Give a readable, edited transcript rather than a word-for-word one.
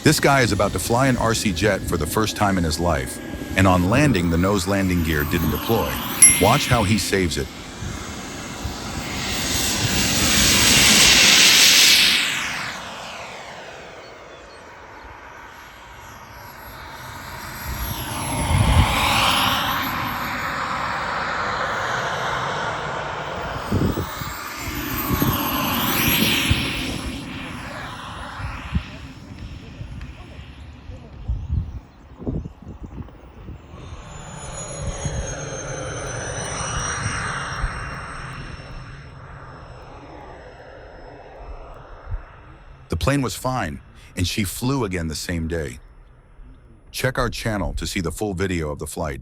This guy is about to fly an RC jet for the first time in his life, and on landing, the nose landing gear didn't deploy. Watch how he saves it. The plane was fine, and she flew again the same day. Check our channel to see the full video of the flight.